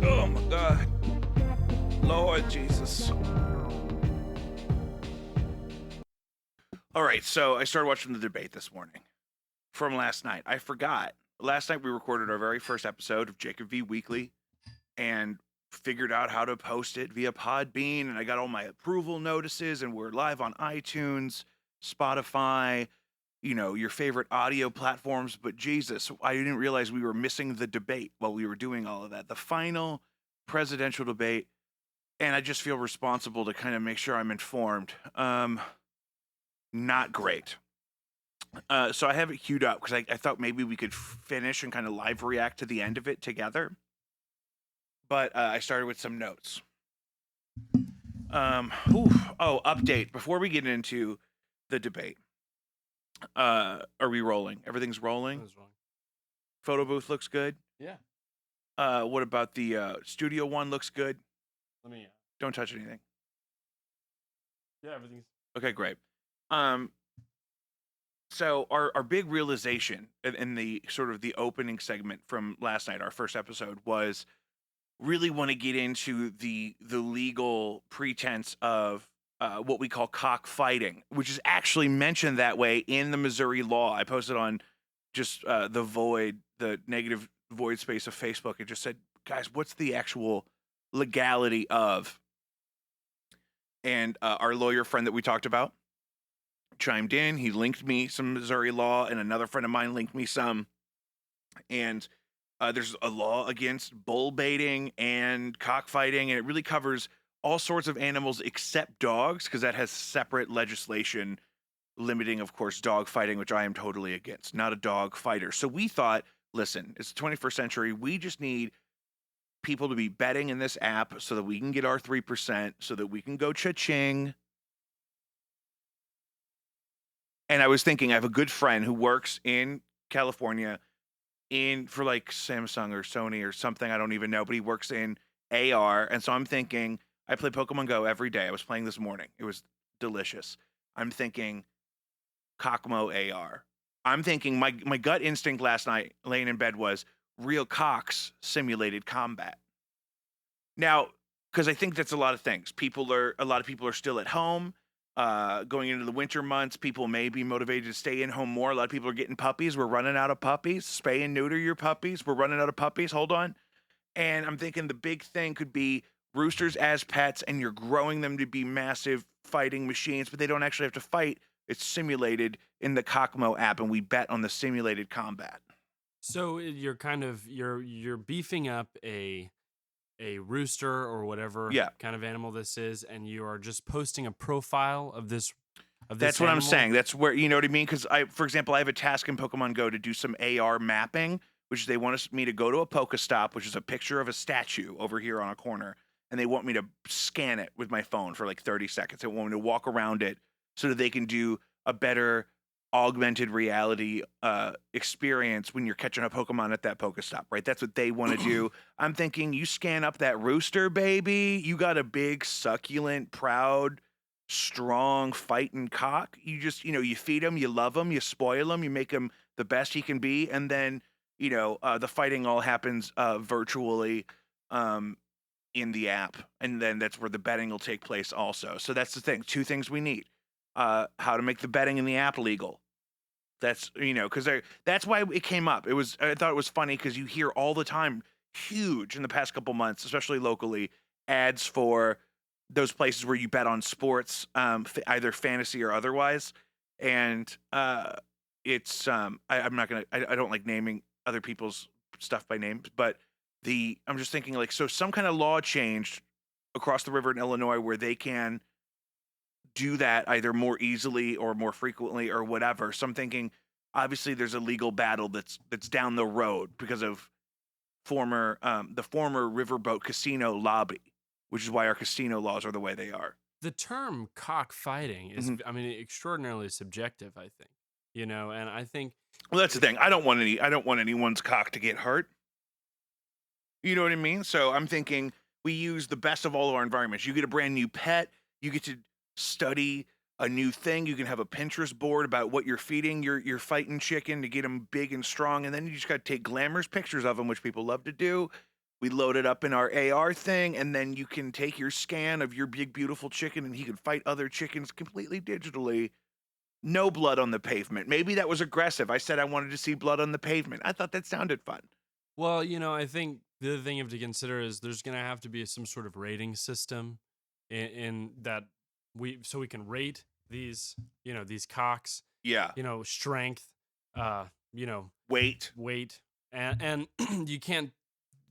Oh my God. Lord Jesus. All right, so I started watching the debate this morning from last night. I forgot. Last night we recorded our very first episode of Jacob V Weekly and figured out how to post it via Podbean, and I got all my approval notices, and we're live on iTunes, Spotify, your favorite audio platforms. But Jesus, I didn't realize we were missing the debate while we were doing all of that. The final presidential debate, and I just feel responsible to kind of make sure I'm informed. Not great. So I have it queued up because I thought maybe we could finish and kind of live react to the end of it together. But I started with some notes. Update. Before we get into the debate, are we rolling? Everything's rolling? What's wrong? Photo booth looks good? Yeah. What about the studio one looks good? Let me. Don't touch anything. Yeah, everything's. Okay, great. So our big realization in the sort of the opening segment from last night, our first episode, was really want to get into the legal pretense of what we call cockfighting, which is actually mentioned that way in the Missouri law. I posted on just the negative void space of Facebook. It just said, guys, what's the actual legality of? And our lawyer friend that we talked about chimed in. He linked me some Missouri law, and another friend of mine linked me some. And there's a law against bull baiting and cockfighting, and it really covers all sorts of animals except dogs, because that has separate legislation limiting, of course, dog fighting, which I am totally against. Not a dog fighter. So we thought, listen, it's the 21st century. We just need people to be betting in this app so that we can get our 3%, so that we can go cha-ching. And I was thinking, I have a good friend who works in California for like Samsung or Sony or something, I don't even know, but he works in AR. And so I'm thinking, I play Pokemon Go every day. I was playing this morning. It was delicious. I'm thinking Cockmo AR. I'm thinking my gut instinct last night laying in bed was real cocks simulated combat. Now, because I think that's a lot of things. A lot of people are still at home. Going into the winter months, people may be motivated to stay in home more. A lot of people are getting puppies. We're running out of puppies. Spay and neuter your puppies. We're running out of puppies. Hold on. And I'm thinking the big thing could be roosters as pets, and you're growing them to be massive fighting machines, but they don't actually have to fight. It's simulated in the Cockmo app, and we bet on the simulated combat. So you're kind of you're beefing up a rooster or whatever kind of animal this is, and you are just posting a profile of this. That's what I'm saying. That's where, you know what I mean? Because for example, I have a task in Pokemon Go to do some AR mapping, which they want me to go to a Pokestop, which is a picture of a statue over here on a corner, and they want me to scan it with my phone for like 30 seconds. They want me to walk around it so that they can do a better augmented reality experience when you're catching a Pokemon at that Pokestop, right? That's what they want to do. I'm thinking, you scan up that rooster, baby. You got a big, succulent, proud, strong fighting cock. You just, you feed him, you love him, you spoil him, you make him the best he can be, and then, the fighting all happens virtually in the app, and then that's where the betting will take place also. So that's the thing. Two things we need. How to make the betting in the app legal. That's, because that's why it came up. I thought it was funny because you hear all the time, huge in the past couple months, especially locally, ads for those places where you bet on sports, either fantasy or otherwise. And it's, I'm not going to, I don't like naming other people's stuff by name, but I'm just thinking like, so some kind of law changed across the river in Illinois where they can do that either more easily or more frequently or whatever. So I'm thinking, obviously there's a legal battle that's down the road because of the former riverboat casino lobby, which is why our casino laws are the way they are. The term cockfighting is, extraordinarily subjective, I think, and I think, well, that's the thing. I don't want anyone's cock to get hurt. You know what I mean? So I'm thinking we use the best of all of our environments. You get a brand new pet, you get to study a new thing. You can have a Pinterest board about what you're feeding your fighting chicken to get them big and strong, and then you just got to take glamorous pictures of them, which people love to do. We load it up in our AR thing, and then you can take your scan of your big, beautiful chicken, and he can fight other chickens completely digitally. No blood on the pavement. Maybe that was aggressive. I said I wanted to see blood on the pavement. I thought that sounded fun. Well, I think the other thing you have to consider is there's going to have to be some sort of rating system in that so we can rate these, these cocks, Yeah. strength, weight, and you can't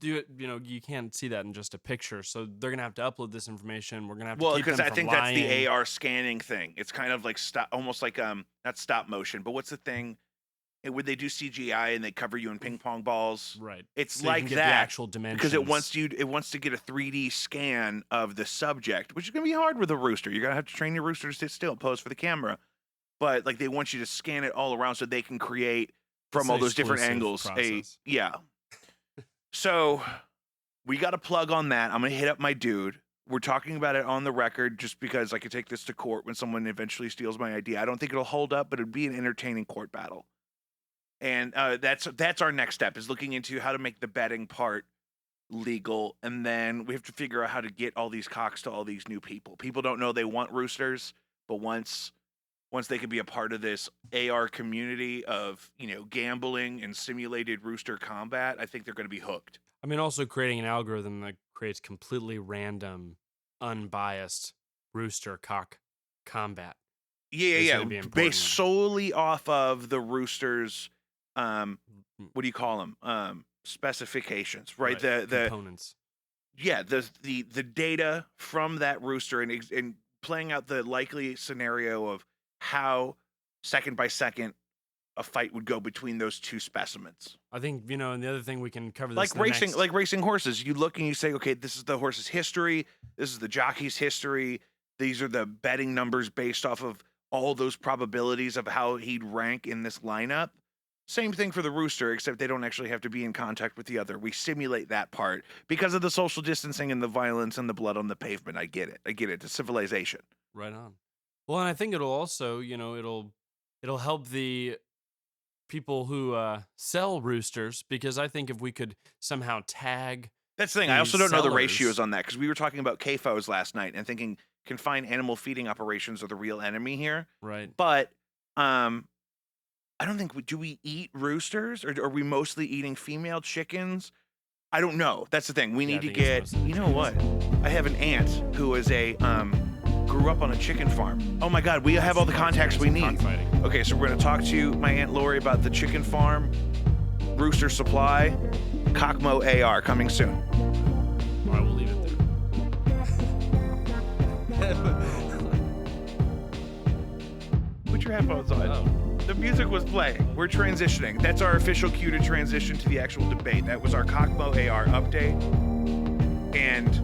do it. You can't see that in just a picture. So they're gonna have to upload this information. We're gonna have to keep them because I from think lying. that's the AR scanning thing. It's kind of like almost like not stop motion, but what's the thing? Would they do CGI and they cover you in ping pong balls? Right. It's So like you can that, get the actual dimensions, because it wants to get a 3D scan of the subject, which is gonna be hard with a rooster. You're gonna have to train your rooster to sit still, pose for the camera. But like they want you to scan it all around so they can create from all those different angles. Process. So we got a plug on that. I'm gonna hit up my dude. We're talking about it on the record just because I could take this to court when someone eventually steals my idea. I don't think it'll hold up, but it'd be an entertaining court battle. And that's our next step, is looking into how to make the betting part legal, and then we have to figure out how to get all these cocks to all these new people. People don't know they want roosters, but once they can be a part of this AR community of, gambling and simulated rooster combat, I think they're going to be hooked. I mean, also creating an algorithm that creates completely random, unbiased rooster cock combat. Yeah. Based solely off of the roosters, what do you call them? Specifications, right? The components. Yeah, the data from that rooster and playing out the likely scenario of how second by second a fight would go between those two specimens. I think, and the other thing we can cover like racing horses. You look and you say, okay, this is the horse's history, this is the jockey's history, these are the betting numbers based off of all those probabilities of how he'd rank in this lineup. Same thing for the rooster, except they don't actually have to be in contact with the other. We simulate that part because of the social distancing and the violence and the blood on the pavement. I get it. The civilization. Right on. Well, and I think it'll also, it'll help the people who sell roosters, because I think if we could somehow tag. That's the thing. I also don't know the ratios on that, because we were talking about CAFOs last night and thinking confined animal feeding operations are the real enemy here. Right. But I don't think do we eat roosters, or are we mostly eating female chickens? I don't know. That's the thing. We need to get. You know what? I have an aunt who is grew up on a chicken farm. Oh my God, we have all the contacts we need. Okay, so we're gonna talk to my Aunt Lori about the chicken farm, rooster supply, Cockmo AR coming soon. All right, we'll leave it there. Put your headphones on. Oh. The music was playing. We're transitioning. That's our official cue to transition to the actual debate. That was our Cockmo AR update. And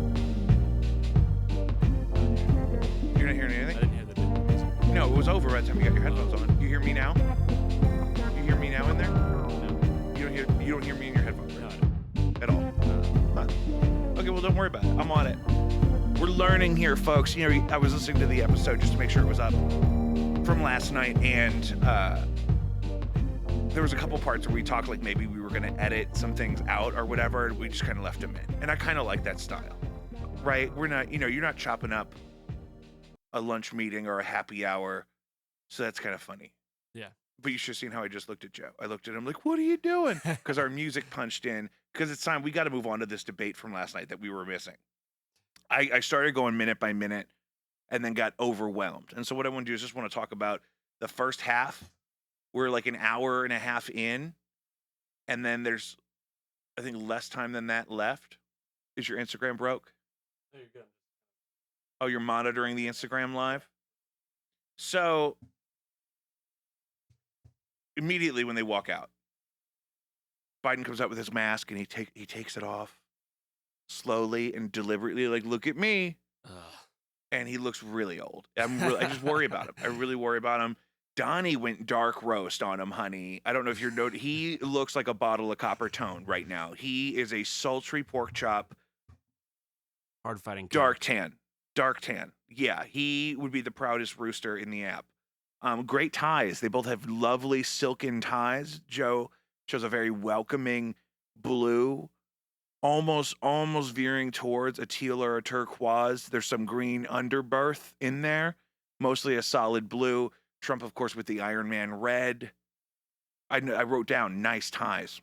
you're not hearing anything? I didn't hear the music. No, it was over by the time you got your headphones on. You hear me now? You hear me now in there? No. You don't hear me in your headphones, right? No. At all? Huh. Okay, well, don't worry about it. I'm on it. We're learning here, folks. I was listening to the episode just to make sure it was up from last night, and there was a couple parts where we talked like maybe we were going to edit some things out or whatever, and we just kind of left them in. And I kind of like that style, right? We're not, you're not chopping up a lunch meeting or a happy hour, so that's kind of funny. Yeah. But you should have seen how I just looked at Joe. I looked at him like, what are you doing? Because our music punched in, because it's time. We got to move on to this debate from last night that we were missing. I started going minute by minute and then got overwhelmed. And so what I want to do is just want to talk about the first half. We're like an hour and a half in, and then there's, I think, less time than that left. Is your Instagram broke? There you go. Oh, you're monitoring the Instagram live? So immediately when they walk out, Biden comes out with his mask and he takes it off slowly and deliberately, like, look at me. And he looks really old. I just worry about him. I really worry about him. Donnie went dark roast on him, honey. I don't know if you're noticing. He looks like a bottle of Copper Tone right now. He is a sultry pork chop. Hard fighting. Dark tan. Yeah, he would be the proudest rooster in the app. Great ties. They both have lovely silken ties. Joe shows a very welcoming blue almost veering towards a teal or a turquoise. There's some green underberth in there, mostly a solid blue. Trump, of course, with the Iron Man red. I wrote down nice ties.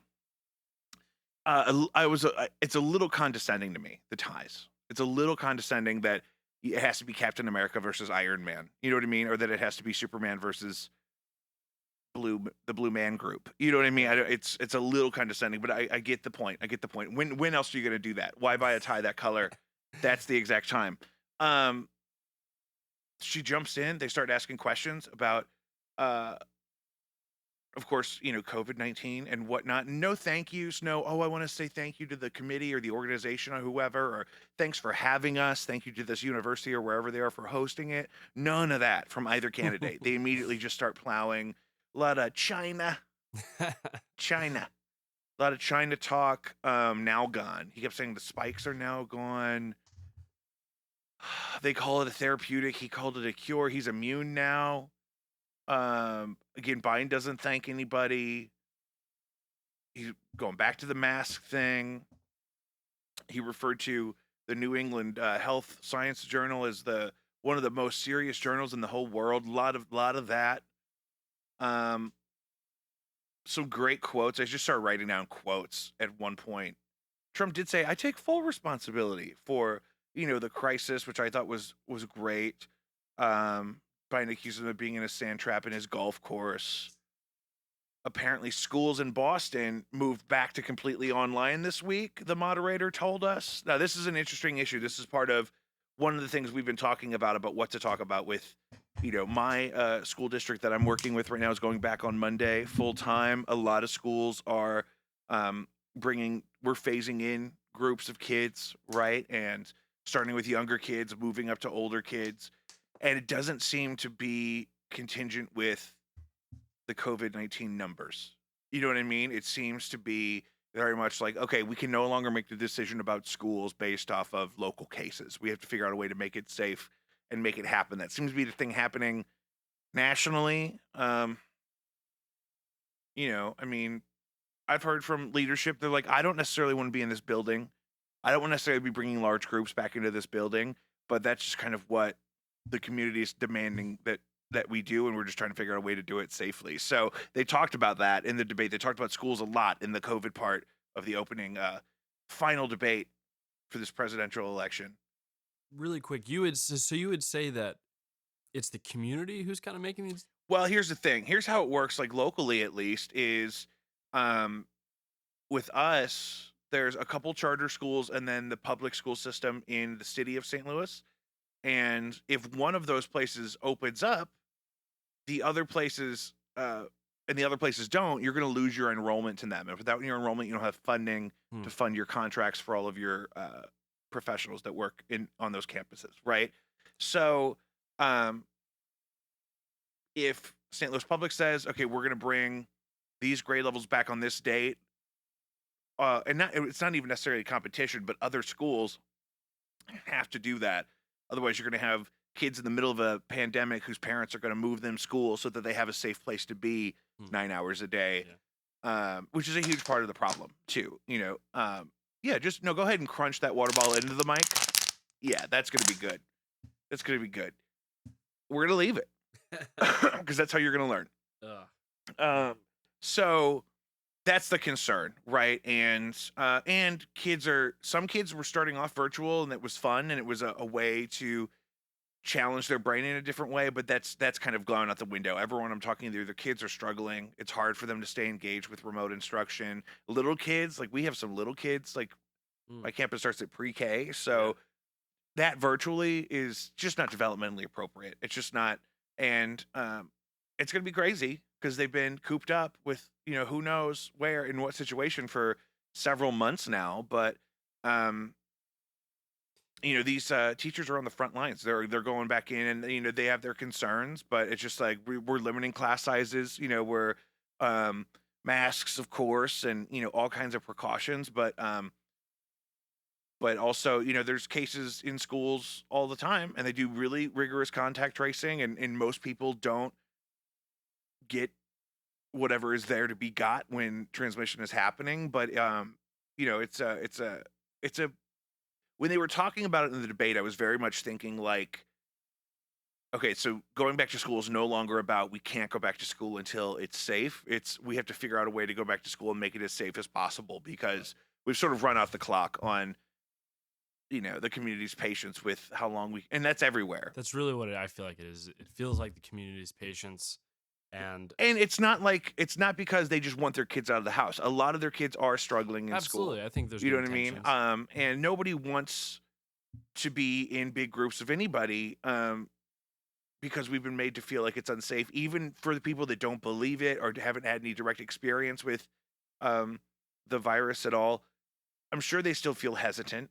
It's a little condescending to me, the ties. It's a little condescending that it has to be Captain America versus Iron Man. You know what I mean? Or that it has to be Superman versus the Blue Man Group. You know what I mean? It's a little condescending, but I get the point. I get the point. When else are you gonna do that? Why buy a tie that color? That's the exact time. She jumps in. They start asking questions about, of course, COVID-19 and whatnot. No thank yous. No, I want to say thank you to the committee or the organization or whoever, or thanks for having us. Thank you to this university or wherever they are for hosting it. None of that from either candidate. They immediately just start plowing a lot of China. A lot of China talk. Now gone. He kept saying the spikes are now gone. They call it a therapeutic. He called it a cure. He's immune now. Again, Biden doesn't thank anybody. He's going back to the mask thing. He referred to the New England Health Science Journal as one of the most serious journals in the whole world. A lot of that. Some great quotes. I just started writing down quotes at one point. Trump did say, "I take full responsibility for the crisis," which I thought was great. Biden accused him of being in a sand trap in his golf course. Apparently, schools in Boston moved back to completely online this week, the moderator told us. Now, this is an interesting issue. This is part of one of the things we've been talking about what to talk about with, my school district that I'm working with right now is going back on Monday full time. A lot of schools are we're phasing in groups of kids, right? And starting with younger kids, moving up to older kids. And it doesn't seem to be contingent with the COVID-19 numbers. You know what I mean? It seems to be very much like, okay, we can no longer make the decision about schools based off of local cases. We have to figure out a way to make it safe and make it happen. That seems to be the thing happening nationally. I mean, I've heard from leadership, they're like, I don't necessarily want to be in this building. I don't want to necessarily be bringing large groups back into this building, but that's just kind of what the community is demanding that we do, and we're just trying to figure out a way to do it safely. So they talked about that in the debate. They talked about schools a lot in the COVID part of the opening final debate for this presidential election. Really quick, you would say that it's the community who's kind of making these. Well, here's the thing. Here's how it works, like locally at least, is with us, there's a couple charter schools and then the public school system in the city of St. Louis. And if one of those places opens up, the other places and the other places don't, you're going to lose your enrollment to them. And without your enrollment, you don't have funding to fund your contracts for all of your professionals that work on those campuses, right? So if St. Louis Public says, okay, we're going to bring these grade levels back on this date, and it's not even necessarily a competition, but other schools have to do that. Otherwise, you're going to have kids in the middle of a pandemic whose parents are going to move them school so that they have a safe place to be 9 hours a day, which is a huge part of the problem too. Go ahead and crunch that water bottle into the mic. Yeah, that's going to be good. That's going to be good. We're going to leave it because that's how you're going to learn. So that's the concern, right? And some kids were starting off virtual, and it was fun, and it was a way to challenge their brain in a different way, but that's kind of gone out the window. Everyone I'm talking to, their kids are struggling. It's hard for them to stay engaged with remote instruction. Little kids, like we have some little kids, like my campus starts at pre-K, so that virtually is just not developmentally appropriate. It's just not, and it's going to be crazy because they've been cooped up with, who knows where, in what situation for several months now, but these teachers are on the front lines. They're going back in, and they have their concerns, but it's just like we're limiting class sizes. We're masks, of course, and all kinds of precautions. But also there's cases in schools all the time, and they do really rigorous contact tracing, and most people don't get whatever is there to be got when transmission is happening. But it's a when they were talking about it in the debate, I was very much thinking like, okay, so going back to school is no longer about we can't go back to school until it's safe. It's we have to figure out a way to go back to school and make it as safe as possible because we've sort of run out the clock on the community's patience with how long we and that's everywhere. That's really what I feel like it is. It feels like the community's patience, and And it's not because they just want their kids out of the house. A lot of their kids are struggling in school. absolutely, I think there's You know good what I mean? intentions. And nobody wants to be in big groups of anybody because we've been made to feel like it's unsafe, even for the people that don't believe it or haven't had any direct experience with um, the virus at all. I'm sure they still feel hesitant,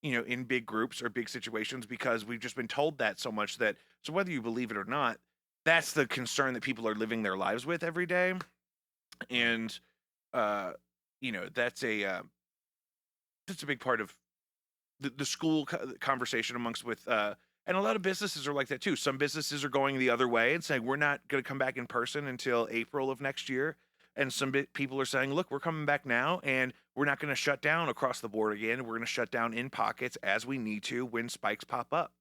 in big groups or big situations because we've just been told that so much that so whether you believe it or not, that's the concern that people are living their lives with every day, Right. and uh, that's a big part of the school conversation amongst with and a lot of businesses are like that too. Some businesses are going the other way and saying we're not going to come back in person until April of next year, and some people are saying, look, we're coming back now and we're not going to shut down across the board again. We're going to shut down in pockets as we need to when spikes pop up.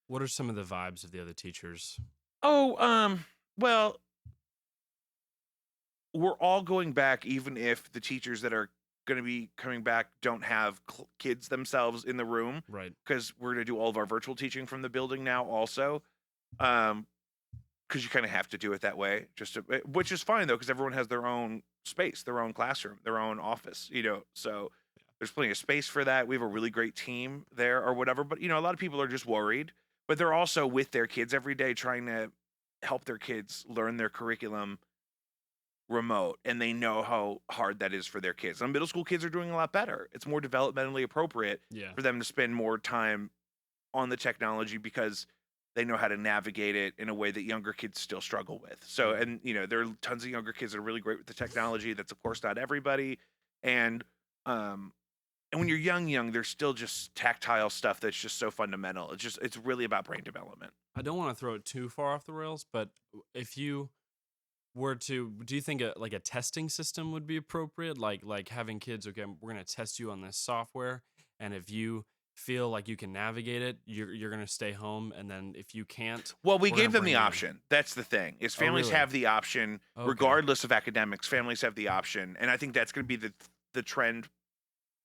What are some of the vibes of the other teachers? Oh, well, we're all going back, even if the teachers that are going to be coming back don't have kids themselves in the room, Right. because we're going to do all of our virtual teaching from the building now, also. Um, because you kind of have to do it that way, which is fine though, because everyone has their own space, their own classroom, their own office, So there's plenty of space for that. We have a really great team there, or whatever. But a lot of people are just worried, but they're also with their kids every day, trying to help their kids learn their curriculum remote, and they know how hard that is for their kids. And middle school kids are doing a lot better. It's more developmentally appropriate Yeah. for them to spend more time on the technology because they know how to navigate it in a way that younger kids still struggle with. So, Yeah. and there are tons of younger kids that are really great with the technology. That's of course not everybody. And um and when you're young, there's still just tactile stuff that's just so fundamental. It's really about brain development. I don't want to throw it too far off the rails, but if you were to, do you think like a testing system would be appropriate? Like having kids, okay, we're gonna test you on this software, and if you feel like you can navigate it, you're gonna stay home, and then if you can't, Well, we we're gonna gave them the bring you in. option. That's the thing. Is Oh, families really? have the option Okay, regardless of academics. Families have the option, and I think that's going to be the trend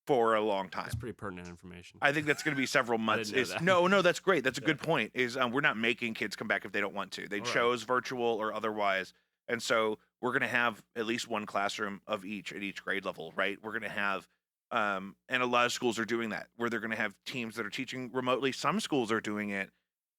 for a long that's time. pretty pertinent information. I think that's going to be several I months. didn't know Is that. no, that's great. That's a Yeah. good point. Is we're not making kids come back if they don't want to. They All right. chose virtual or otherwise, and so we're going to have at least one classroom of each at each grade level, right? We're going to have, and a lot of schools are doing that, where they're going to have teams that are teaching remotely. Some schools are doing it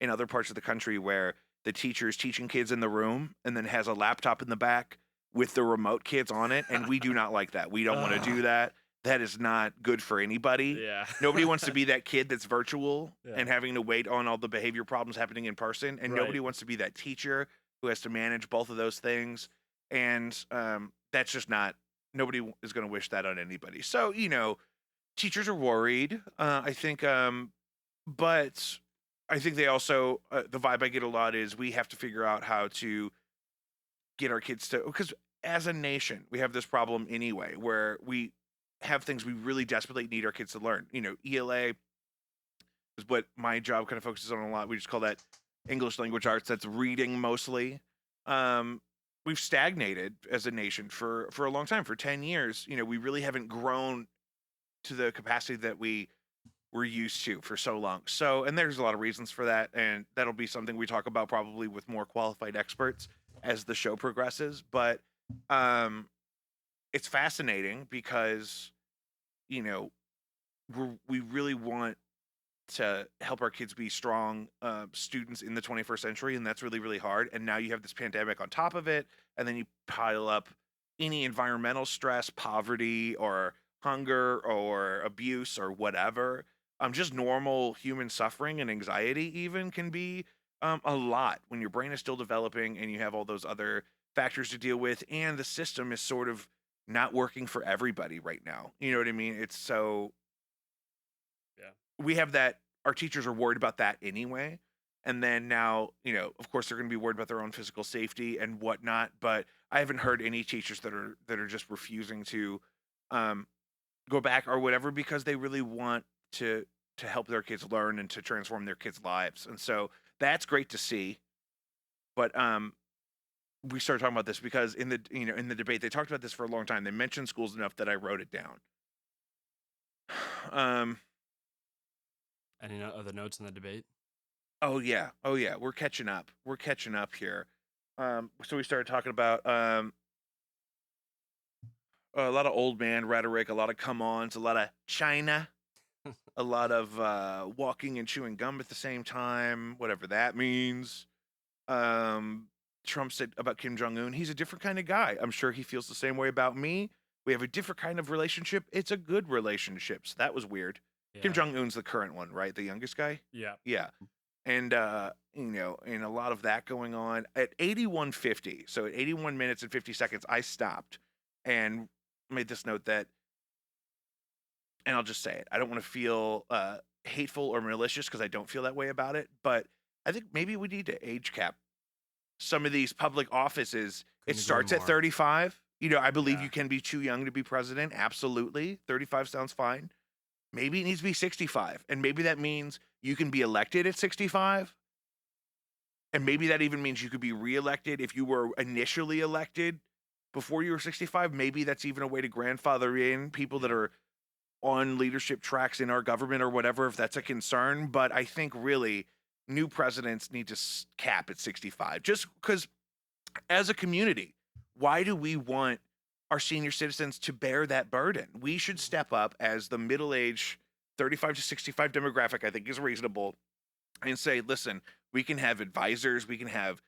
in other parts of the country where the teacher is teaching kids in the room and then has a laptop in the back with the remote kids on it, and we do not like that. We don't want to do Ah, that. That is not good for anybody. yeah. Nobody wants to be that kid that's virtual Yeah. and having to wait on all the behavior problems happening in person, and Right. nobody wants to be that teacher who has to manage both of those things. And that's just not. Nobody is going to wish that on anybody. So teachers are worried. I think, but I think they also the vibe I get a lot is we have to figure out how to get our kids to, because as a nation we have this problem anyway where we have things we really desperately need our kids to learn. ELA is what my job kind of focuses on a lot. We just call that English language arts. That's reading mostly. Um, we've stagnated as a nation for a long time. For 10 years, we really haven't grown to the capacity that we were used to for so long. So, and there's a lot of reasons for that, and that'll be something we talk about probably with more qualified experts as the show progresses. But um, it's fascinating because you know we really want to help our kids be strong students in the 21st century, and that's really really hard. And now you have this pandemic on top of it, and then you pile up any environmental stress, poverty, or hunger, or abuse, or whatever. Just normal human suffering and anxiety even can be a lot when your brain is still developing and you have all those other factors to deal with, and the system is sort of not working for everybody right now. You know what I mean? It's so Yeah. we have that. Our teachers are worried about that anyway, and then now of course they're going to be worried about their own physical safety and whatnot. But I haven't heard any teachers that are just refusing to um go back or whatever because they really want to help their kids learn and to transform their kids' lives. And so that's great to see. But we started talking about this because in the in the debate they talked about this for a long time. They mentioned schools enough that I wrote it down. Um Any other notes in the debate? oh yeah. Oh yeah, we're catching up. We're catching up here. So we started talking about a lot of old man rhetoric, a lot of come-ons, a lot of China, a lot of walking and chewing gum at the same time, whatever that means. Um, Trump said about Kim Jong Un, he's a different kind of guy. I'm sure he feels the same way about me. We have a different kind of relationship. It's a good relationship. So that was weird. Kim Yeah. Jong Un's the current one, right? The youngest guy. Yeah. Yeah, and and a lot of that going on at 81:50. So at 81 minutes and 50 seconds, I stopped and made this note that, and I'll just say it. I don't want to feel hateful or malicious because I don't feel that way about it. But I think maybe we need to age cap some of these public offices. It Couldn't agree starts at more. 35. I believe Yeah. you can be too young to be president. Absolutely. 35 sounds fine. Maybe it needs to be 65. And maybe that means you can be elected at 65. And maybe that even means you could be reelected if you were initially elected before you were 65. Maybe that's even a way to grandfather in people that are on leadership tracks in our government or whatever, if that's a concern. But I think really new presidents need to cap at 65 just because as a community, why do we want our senior citizens to bear that burden? We should step up as the middle age 35 to 65 demographic, I think is reasonable, and say, listen, we can have advisors, we can have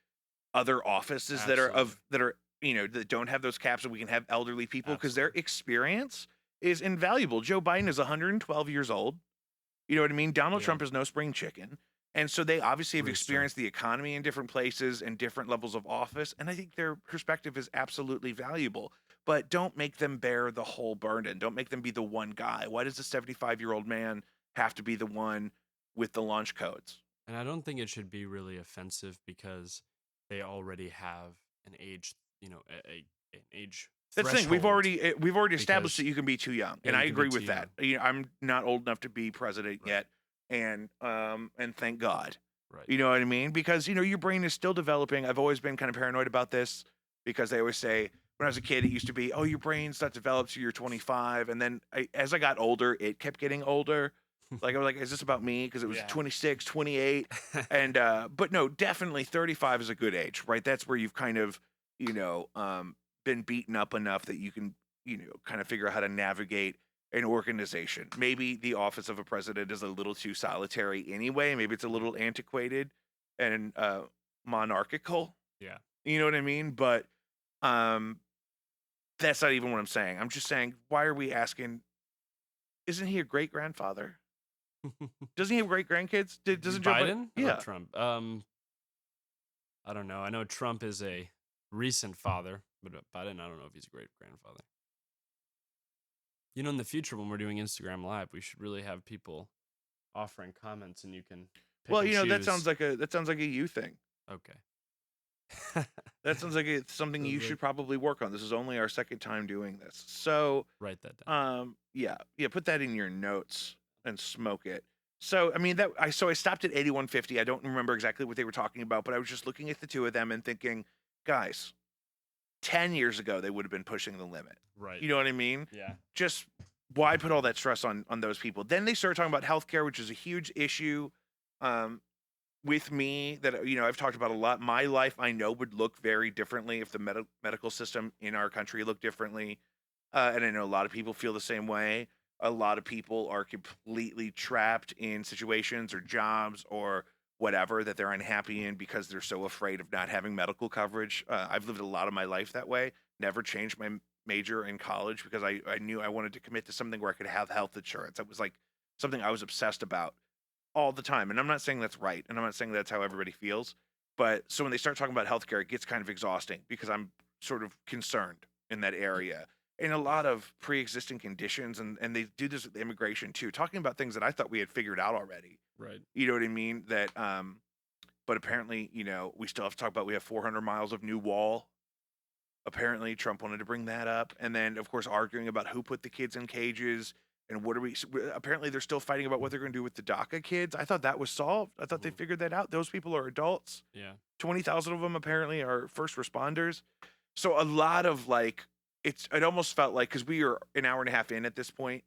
other offices Absolutely. that are that don't have those caps, and we can have elderly people because their Absolutely. experience is invaluable. Joe Biden is 112 years old. You know what I mean? Donald Yeah. Trump is no spring chicken. And so they obviously have Rooster. experienced the economy in different places and different levels of office. And I think their perspective is absolutely valuable. But don't make them bear the whole burden. Don't make them be the one guy. Why does a 75-year-old man have to be the one with the launch codes? And I don't think it should be really offensive because they already have an age, an age That's the thing. threshold. We've already established Because that you can be too young, yeah, and I you can be agree too with that. young. I'm not old enough to be president Right. yet, and thank God. Right. You know what I mean? Because your brain is still developing. I've always been kind of paranoid about this because they always say when I was a kid, it used to be, oh, your brain's not developed till you're 25, and then as I got older, it kept getting older. Like I was like, is this about me? Because it was Yeah. 26, 28, and but no, definitely 35 is a good age, right? That's where you've kind of you know been beaten up enough that you can kind of figure out how to navigate an organization. Maybe the office of a president is a little too solitary anyway. Maybe it's a little antiquated and monarchical. Yeah. You know what I mean? But um, that's not even what I'm saying. I'm just saying, why are we asking? Isn't he a great grandfather? Doesn't he have great grandkids? Doesn't Joe Biden? Biden or Yeah. Trump? I don't know. I know Trump is a recent father, but Biden, I don't know if he's a great grandfather. In the future when we're doing Instagram Live, we should really have people offering comments, and you can pick Well, and that sounds choose. like a you thing. Okay. That sounds like it's something I was you like, should probably work on. This is only our second time doing this. So, write that down. yeah, put that in your notes and smoke it. So, I mean, so I stopped at 8150. I don't remember exactly what they were talking about, but I was just looking at the two of them and thinking, guys, 10 years ago they would have been pushing the limit. Right. You know what I mean? Yeah. Just why put all that stress on those people? Then they started talking about healthcare, which is a huge issue. Um, with me that I've talked about a lot. My life I know would look very differently if the medical system in our country looked differently, and I know a lot of people feel the same way. A lot of people are completely trapped in situations or jobs or whatever that they're unhappy in because they're so afraid of not having medical coverage. I've lived a lot of my life that way. Never changed my major in college because I knew I wanted to commit to something where I could have health insurance. That was like something I was obsessed about all the time. And I'm not saying that's right, and I'm not saying that's how everybody feels. But so when they start talking about healthcare, it gets kind of exhausting because I'm sort of concerned in that area. And a lot of pre-existing conditions, and they do this with immigration too, talking about things that I thought we had figured out already. Right. You know what I mean? That but apparently, we still have to talk about we have 400 miles of new wall Apparently, Trump wanted to bring that up, and then, of course, arguing about who put the kids in cages and what are we. Apparently, they're still fighting about what they're going to do with the DACA kids. I thought that was solved. I thought they Mhm. figured that out. Those people are adults. Yeah. 20,000 of them apparently are first responders. So a lot of like, it almost felt like, because we are an hour and a half in at this point,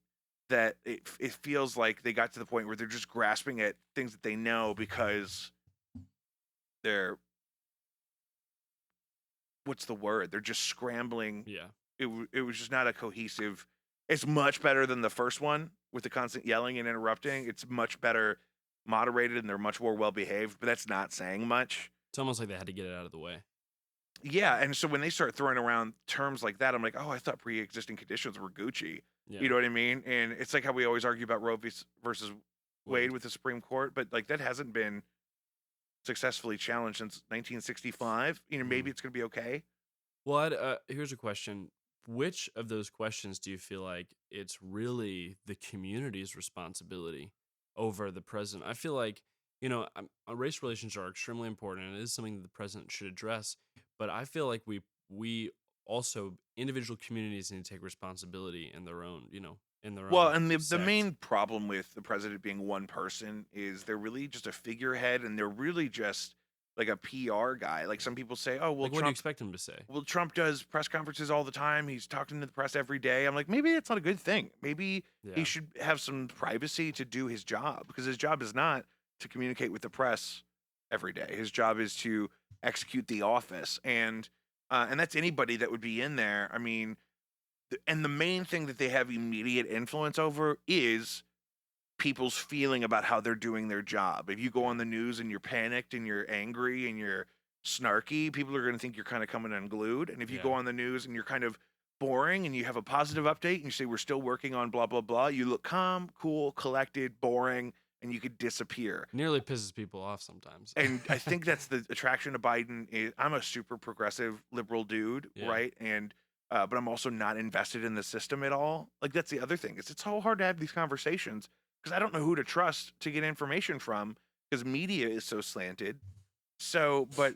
that it feels like they got to the point where they're just grasping at things that they know because they're, what's the word? They're just scrambling. Yeah. It was just not a cohesive. It's much better than the first one with the constant yelling and interrupting. It's much better moderated and they're much more well behaved, but that's not saying much. It's almost like they had to get it out of the way. Yeah, and so when they start throwing around terms like that, I'm like, oh, I thought pre-existing conditions were Gucci. Yeah. You know what I mean? And it's like how we always argue about Roe versus Wade with the Supreme Court, but like that hasn't been successfully challenged since 1965. You know, maybe Mhm. it's gonna be okay. Well, here's a question. Which of those questions do you feel like it's really the community's responsibility over the president? I feel like, race relations are extremely important and it is something that the president should address. But I feel like we also, individual communities need to take responsibility in their own, in their Well, own and the sect. main problem with the president being one person is they're really just a figurehead, and they're really just like a PR guy. Like some people say, oh, well, Like, what do you Trump expect him to say? well, Trump does press conferences all the time. He's talking to the press every day. I'm like, maybe that's not a good thing. Maybe he Yeah. should have some privacy to do his job because his job is not to communicate with the press every day. His job is to execute the office, and that's anybody that would be in there. I mean, and the main thing that they have immediate influence over is people's feeling about how they're doing their job. If you go Yeah. on the news and you're panicked and you're angry and you're snarky, people are going to think you're kind of coming unglued. And if you Yeah. go on the news and you're kind of boring and you have a positive update and you say, we're still working on blah, blah, blah, you look calm, cool, collected, boring, and you could disappear. Nearly pisses people off sometimes. And I think that's the attraction to Biden. I'm a super progressive liberal dude, Yeah. right? And but I'm also not invested in the system at all. Like that's the other thing. It's so hard to have these conversations because I don't know who to trust to get information from because media is so slanted. So, but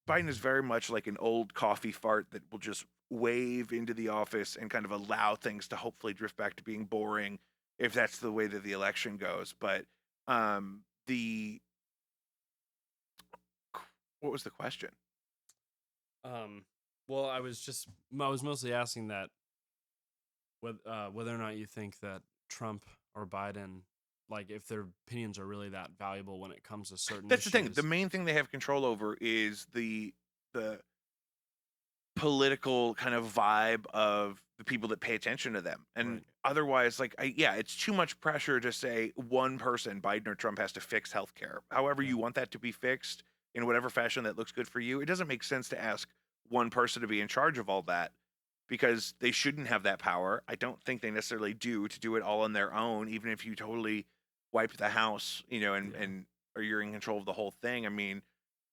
Biden is very much like an old coffee fart that will just wave into the office and kind of allow things to hopefully drift back to being boring if that's the way that the election goes. But the what was the question? Um, well, I was mostly asking that whether or not you think that Trump or Biden, like, if their opinions are really that valuable when it comes to certain That's the thing. The issues. main thing they have control over is the political kind of vibe of the people that pay attention to them. And Right. otherwise, like, yeah, it's too much pressure to say one person, Biden or Trump, has to fix healthcare. However, Yeah. you want that to be fixed in whatever fashion that looks good for you. It doesn't make sense to ask one person to be in charge of all that because they shouldn't have that power. I don't think they necessarily do to do it all on their own, even if you totally wipe the house, Yeah. and or you're in control of the whole thing. I mean,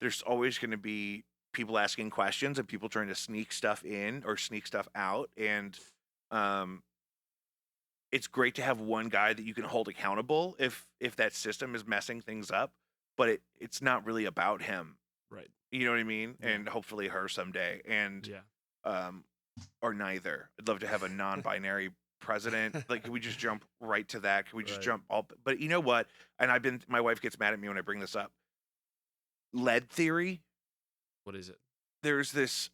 there's always going to be people asking questions and people trying to sneak stuff in or sneak stuff out. And um, it's great to have one guy that you can hold accountable if that system is messing things up, but it's not really about him. Right. You know what I mean? Yeah. And hopefully her someday. And Yeah. um, or neither. I'd love to have a non-binary president. Like, can we just jump right to that? Can we just Right. jump all? But you know what? And my wife gets mad at me when I bring this up. Lead theory. What is it? There's this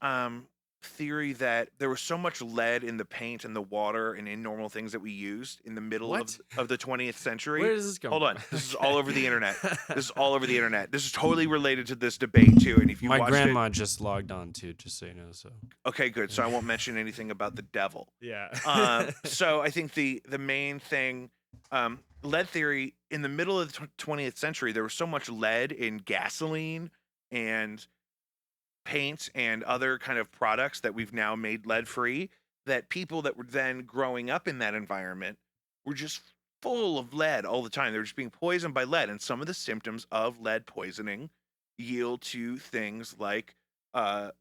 theory that there was so much lead in the paint and the water and in normal things that we used in the middle What? of the 20th century. Where does this come Hold from? on. This is Okay. all over the internet. This is all over the internet. This is totally related to this debate too. And if you My watched it, grandma just logged on too, just so you know. So okay, good. So I won't mention anything about the devil. yeah. So I think the main thing, lead theory in the middle of the 20th century, there was so much lead in gasoline and paints and other kind of products that we've now made lead free that people that were then growing up in that environment were just full of lead all the time. They were just being poisoned by lead. And some of the symptoms of lead poisoning yield to things like, I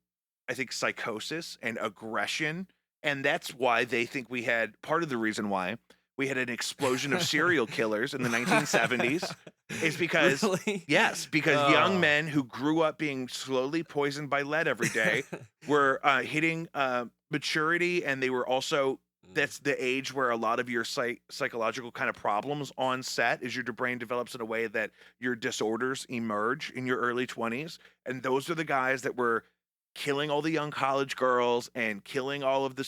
think, psychosis and aggression. And that's why they think we had part of the reason why we had an explosion of serial killers in the 1970s is because Really? yes, because young Oh. men who grew up being slowly poisoned by lead every day were hitting maturity, and they were also that's the age where a lot of your psychological kind of problems on set is your brain develops in a way that your disorders emerge in your early 20s, and those are the guys that were killing all the young college girls and killing all of the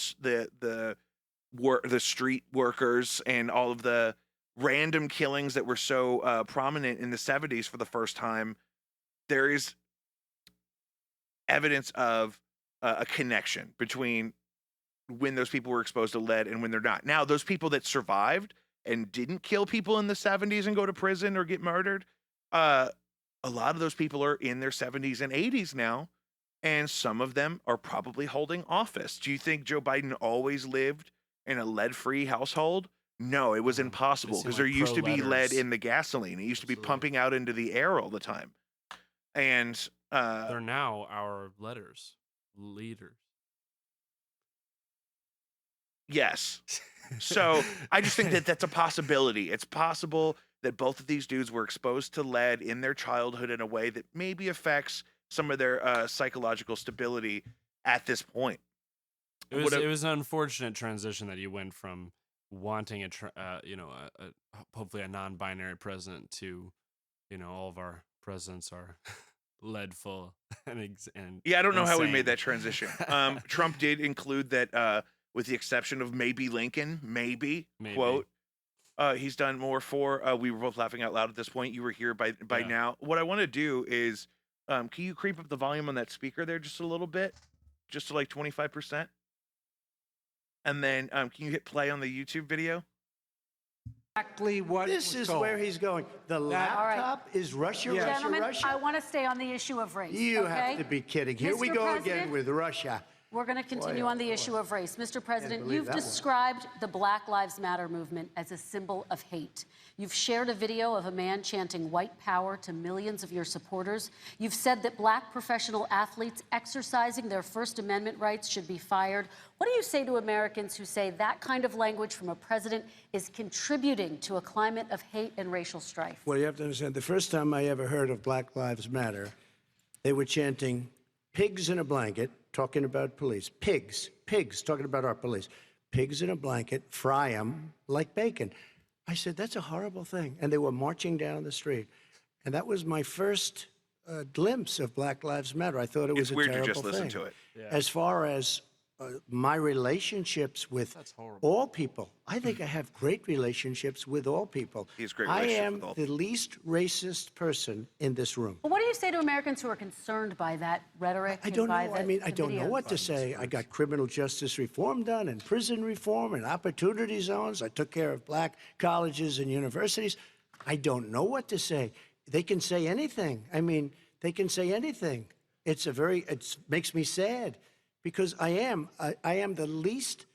street workers and all of the random killings that were so prominent in the 70s for the first time. There is evidence of a connection between when those people were exposed to lead and when they're not. Now, those people that survived and didn't kill people in the 70s and go to prison or get murdered, a lot of those people are in their 70s and 80s now, and some of them are probably holding office. Do you think Joe Biden always lived in a lead-free household? No, it was impossible seem because like there used to be lead pro-leaders. in the gasoline. It used to be Absolutely. pumping out into the air all the time. And They're now our leaders. yes. So I just think that that's a possibility. It's possible that both of these dudes were exposed to lead in their childhood in a way that maybe affects some of their psychological stability at this point. It was an unfortunate transition that you went from wanting hopefully a non-binary president to, all of our presidents are lead full and Yeah, I don't know how we made insane. that transition. Trump did include that, with the exception of maybe Lincoln, maybe. Quote. He's done more for. We were both laughing out loud at this point. You were here by Yeah. now. What I want to do is, can you creep up the volume on that speaker there just a little bit, just to like 25%, and then can you hit play on the YouTube video? Exactly what This was is told. where he's going. The laptop is Russia, Yes. Russia, Gentlemen, Russia. I want to stay on the issue of race. You okay? have to be kidding. Here we Mr. go President, again with Russia. We're going to continue Boy, on the oh, issue of race. Mr. President, believe you've that one. described the Black Lives Matter movement as a symbol of hate. You've shared a video of a man chanting white power to millions of your supporters. You've said that black professional athletes exercising their First Amendment rights should be fired. What do you say to Americans who say that kind of language from a president is contributing to a climate of hate and racial strife? Well, you have to understand, the first time I ever heard of Black Lives Matter, they were chanting pigs in a blanket, talking about police. Pigs, talking about our police. Pigs in a blanket, fry them like bacon. I said, that's a horrible thing. And they were marching down the street. And that was my first glimpse of Black Lives Matter. I thought it was It's weird to terrible just listen thing. to it. Yeah. As far as my relationships with That's horrible. all people, I think I have great relationships with all people. He has great I relationships am with all the least racist person in this room. Well, what do you say to Americans who are concerned by that rhetoric? I don't know. and by I mean, the I don't know video? what to say. I got criminal justice reform done and prison reform and opportunity zones. I took care of black colleges and universities. I don't know what to say. They can say anything. I mean, they can say anything. It makes me sad because I am the least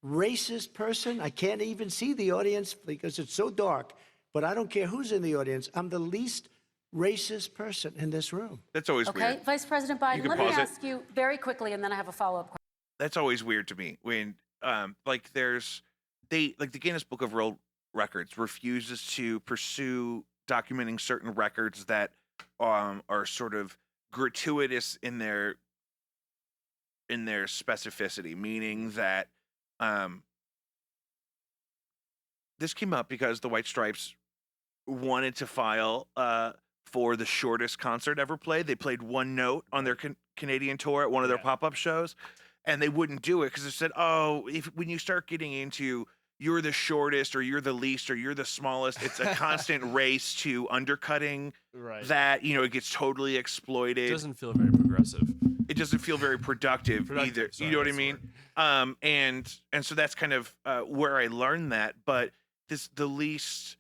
racist person. I can't even see the audience because it's so dark, but I don't care who's in the audience. I'm the least racist person in this room. That's always Okay, weird. Vice President Biden, can let me pause it. ask you very quickly, and then I have a follow-up question. That's always weird to me when the Guinness Book of World Records refuses to pursue documenting certain records that are sort of gratuitous in their specificity, meaning that this came up because the White Stripes wanted to file for the shortest concert ever played. They played one note on their Canadian tour at one of their pop-up shows, and they wouldn't do it because they said, "Oh, when you start getting into you're the shortest or you're the least or you're the smallest, it's a constant race to undercutting Right. that. It gets totally It exploited. doesn't feel very progressive. It doesn't feel very productive either. Productive, You know what I sorry, mean? that's And so that's kind of where I learned that. But I'm the least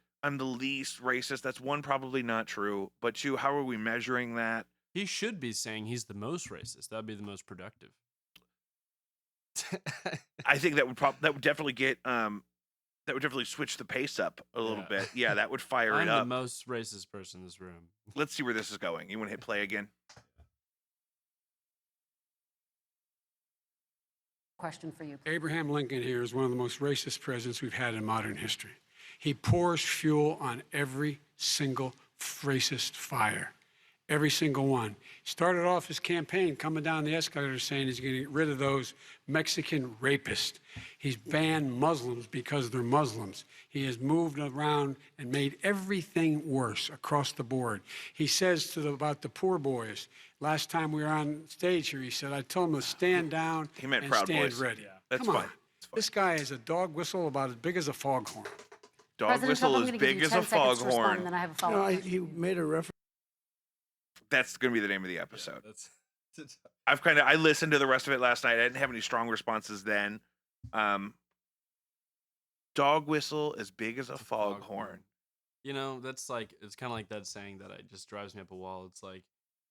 racist. That's one, probably not true. But two, how are we measuring that? He should be saying he's the most racist. That'd be the most productive. I think that would definitely get that would definitely switch the pace up a little Yeah. bit. Yeah, that would fire I'm it the up. most racist person in this room. Let's see where this is going. You want to hit play again? Question for you. Abraham Lincoln here is one of the most racist presidents we've had in modern history. He pours fuel on every single racist fire. Every single one. Started off his campaign coming down the escalator saying he's going to get rid of those Mexican rapists. He's banned Muslims because they're Muslims. He has moved around and made everything worse across the board. He says about the poor boys, last time we were on stage here, he said, I told them to stand down He meant and Proud stand Boys. ready. Yeah. That's Come fine. on. This guy is a dog whistle about as big as a foghorn. Dog President Trump, whistle I'm as going to give big you as 10 a seconds to respond, foghorn. and then I have a You follow-up. know, he made a reference. That's going to be the name of the episode. That's I listened to the rest of it last night. I didn't have any strong responses then. Dog whistle as big as a foghorn. You know, that's like, it's kind of like that saying that just drives me up a wall. It's like,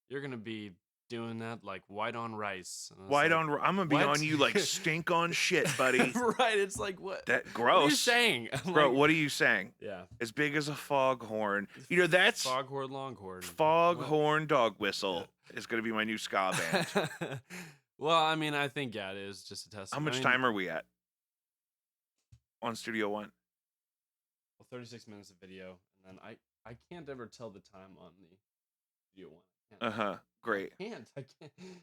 you're gonna be doing that like white on rice. And I was White like, on, I'm gonna be what? on you like stink on shit, buddy. Right? It's like what? That What are you gross, saying? I'm bro. like, What are you saying? Yeah. As big as a foghorn. You know that's Foghorn Longhorn. foghorn dog whistle is gonna be my new ska band. Well, I mean, I think it is just a test. How much time are we at on Studio One? Well, 36 minutes of video, and then I can't ever tell the time on the video one. Great. I can't.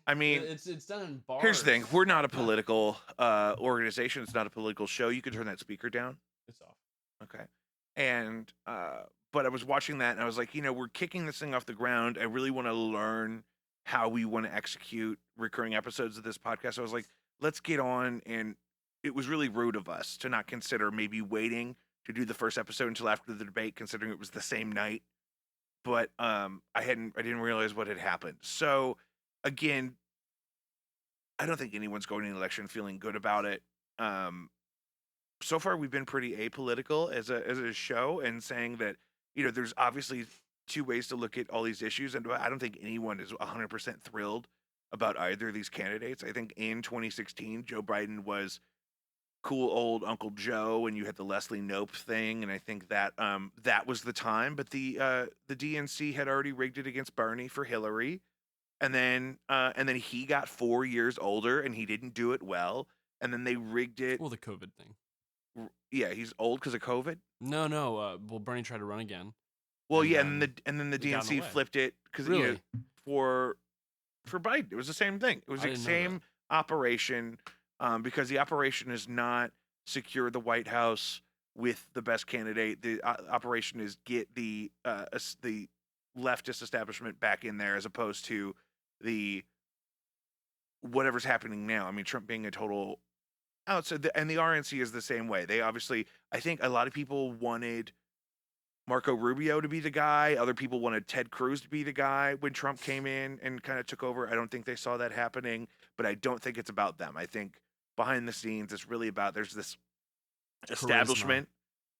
I mean, it's done in bars. Here's the thing: we're not a political organization. It's not a political show. You can turn that speaker down. It's off. Okay. And but I was watching that and I was like, we're kicking this thing off the ground. I really want to learn how we want to execute recurring episodes of this podcast. I was like, let's get on. And it was really rude of us to not consider maybe waiting to do the first episode until after the debate, considering it was the same night. But I didn't realize what had happened. So again, I don't think anyone's going to the election feeling good about it. So far we've been pretty apolitical as a show and saying that, there's obviously two ways to look at all these issues. And I don't think anyone is 100% thrilled about either of these candidates. I think in 2016, Joe Biden was cool old Uncle Joe, and you had the Leslie Knope thing. And I think that that was the time, but the DNC had already rigged it against Bernie for Hillary. And then he got 4 years older and he didn't do it well. And then they rigged it. Well, the COVID thing. Yeah, he's old because of COVID. No. Well, Bernie tried to run again. Well, And yeah, then and then the he got in the DNC way. flipped it because Really? for Biden, it was the same thing. It was I the didn't know same operation, because the operation is not secure the White House with the best candidate. The operation is get the leftist establishment back in there, as opposed to the whatever's happening now. I mean, Trump being a total outside, and the RNC is the same way. They obviously, I think a lot of people wanted Marco Rubio to be the guy. Other people wanted Ted Cruz to be the guy when Trump came in and kind of took over. I don't think they saw that happening, but I don't think it's about them. I think behind the scenes, it's really about, there's this establishment.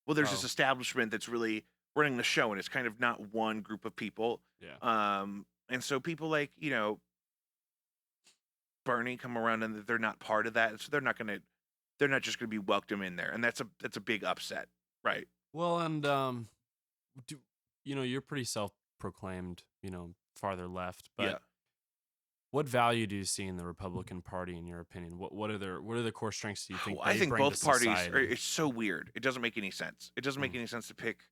Well, there's this establishment that's really running the show, and it's kind of not one group of people. Yeah. And so people like, Bernie come around and they're not part of that. So they're not just gonna be welcome in there. And that's a big upset, right? Well, and you're pretty self-proclaimed, farther left, but Yeah. what value do you see in the Republican Party, in your opinion? What are the core strengths do you think? I they think bring both to parties society? it's so weird. It doesn't make any sense. It doesn't make any sense to pick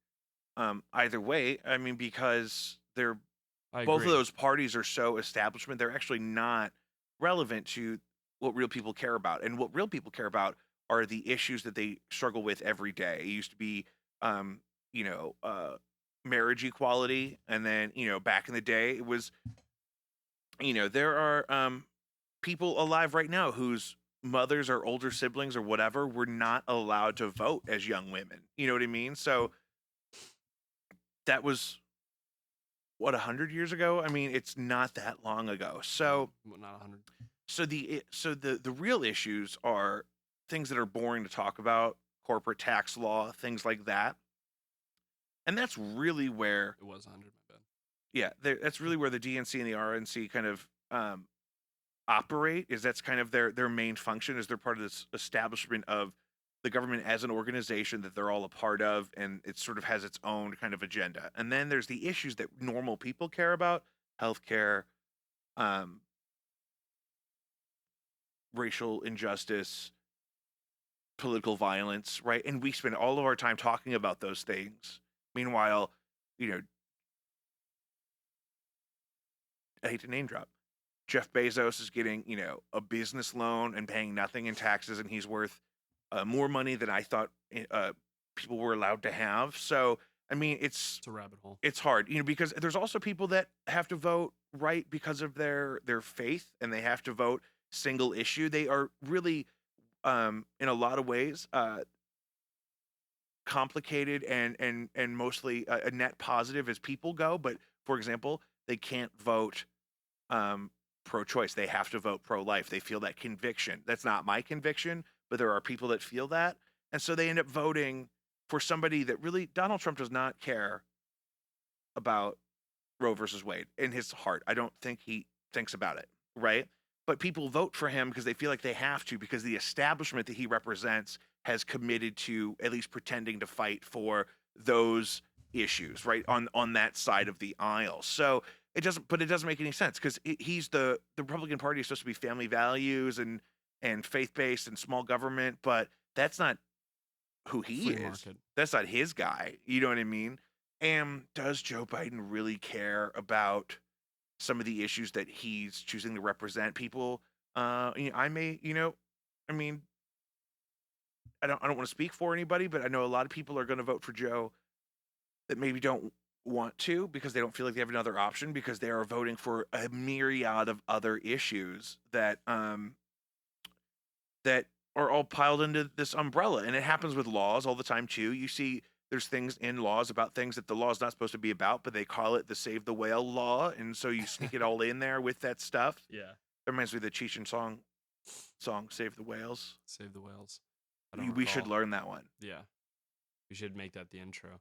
either way. I mean, because I both of agree. those parties are so establishment, they're actually not relevant to what real people care about. And what real people care about are the issues that they struggle with every day. It used to be marriage equality, and then back in the day it was there are people alive right now whose mothers or older siblings or whatever were not allowed to vote as young women. You know what I mean? So that was what, 100 years ago? I mean, it's not that long ago. So Well, not 100. so the real issues are things that are boring to talk about, corporate tax law, things like that. And that's really where It was 100. My bad. yeah, that's really where the DNC and the RNC kind of operate. Is that's kind of their main function, is they're part of this establishment of the government as an organization that they're all a part of, and it sort of has its own kind of agenda. And then there's the issues that normal people care about: healthcare, racial injustice, political violence, right? And we spend all of our time talking about those things. Meanwhile, you know, I hate to name drop. Jeff Bezos is getting, a business loan and paying nothing in taxes, and he's worth more money than I thought people were allowed to have. So, I mean, It's a rabbit hole. it's hard, because there's also people that have to vote right because of their faith, and they have to vote single issue. They are really, in a lot of ways, complicated and mostly a net positive as people go. But for example, they can't vote pro-choice. They have to vote pro-life. They feel that conviction. That's not my conviction, but there are people that feel that, and so they end up voting for somebody that really Donald Trump does not care about Roe versus Wade in his heart. I don't think he thinks about it, right? But people vote for him because they feel like they have to, because the establishment that he represents has committed to at least pretending to fight for those issues, right? On that side of the aisle. So it doesn't make any sense, because he's the Republican Party is supposed to be family values and faith-based and small government, but that's not who he Free is. market. That's not his guy. You know what I mean? And does Joe Biden really care about some of the issues that he's choosing to represent? People, I may, I mean, I don't want to speak for anybody, but I know a lot of people are going to vote for Joe that maybe don't want to, because they don't feel like they have another option, because they are voting for a myriad of other issues that that are all piled into this umbrella. And it happens with laws all the time too. You see there's things in laws about things that the law is not supposed to be about, but they call it the Save the Whale law, and so you sneak it all in there with that stuff. Yeah. That reminds me of the Cheech and song Save the Whales. Save the whales. We should learn that one. Yeah. We should make that the intro.